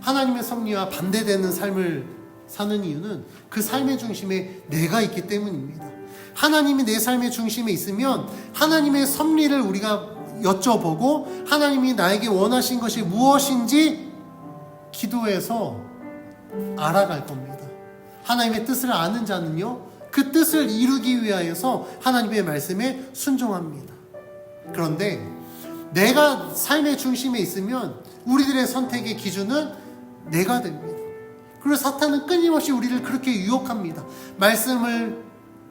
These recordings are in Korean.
하나님의 섭리와 반대되는 삶을 사는 이유는 그 삶의 중심에 내가 있기 때문입니다. 하나님이 내 삶의 중심에 있으면 하나님의 섭리를 우리가 여쭤보고 하나님이 나에게 원하신 것이 무엇인지 기도해서 알아갈 겁니다. 하나님의 뜻을 아는 자는요, 그 뜻을 이루기 위하여서 하나님의 말씀에 순종합니다. 그런데 내가 삶의 중심에 있으면 우리들의 선택의 기준은 내가 됩니다. 그리고 사탄은 끊임없이 우리를 그렇게 유혹합니다. 말씀을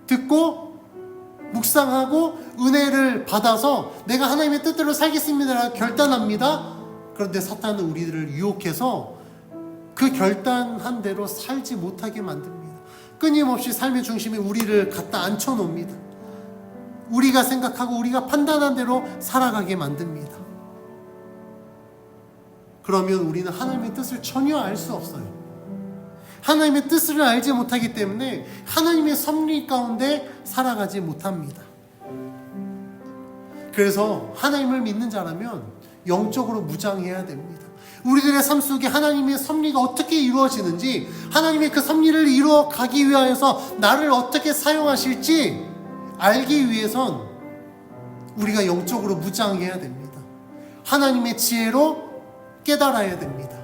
듣고 묵상하고 은혜를 받아서 내가 하나님의 뜻대로 살겠습니다 결단합니다. 그런데 사탄은 우리들을 유혹해서 그 결단한 대로 살지 못하게 만듭니다. 끊임없이 삶의 중심에 우리를 갖다 앉혀놓습니다. 우리가 생각하고 우리가 판단한 대로 살아가게 만듭니다. 그러면 우리는 하나님의 뜻을 전혀 알 수 없어요. 하나님의 뜻을 알지 못하기 때문에 하나님의 섭리 가운데 살아가지 못합니다. 그래서 하나님을 믿는 자라면 영적으로 무장해야 됩니다. 우리들의 삶 속에 하나님의 섭리가 어떻게 이루어지는지, 하나님의 그 섭리를 이루어 가기 위하여서 나를 어떻게 사용하실지 알기 위해선 우리가 영적으로 무장해야 됩니다. 하나님의 지혜로 깨달아야 됩니다.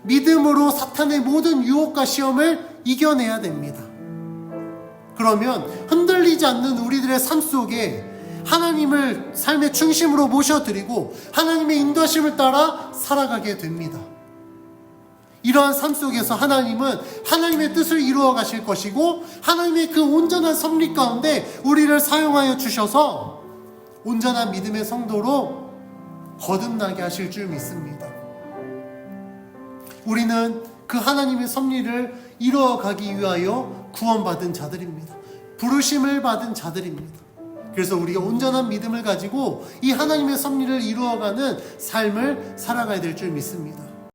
믿음으로 사탄의 모든 유혹과 시험을 이겨내야 됩니다. 그러면 흔들리지 않는 우리들의 삶 속에 하나님을 삶의 중심으로 모셔드리고 하나님의 인도하심을 따라 살아가게 됩니다. 이러한 삶 속에서 하나님은 하나님의 뜻을 이루어 가실 것이고 하나님의 그 온전한 섭리 가운데 우리를 사용하여 주셔서 온전한 믿음의 성도로 거듭나게 하실 줄 믿습니다. 우리는 그 하나님의 섭리를 이루어가기 위하여 구원받은 자들입니다. 부르심을 받은 자들입니다. 그래서 우리가 온전한 믿음을 가지고 이 하나님의 섭리를 이루어가는 삶을 살아가야 될 줄 믿습니다.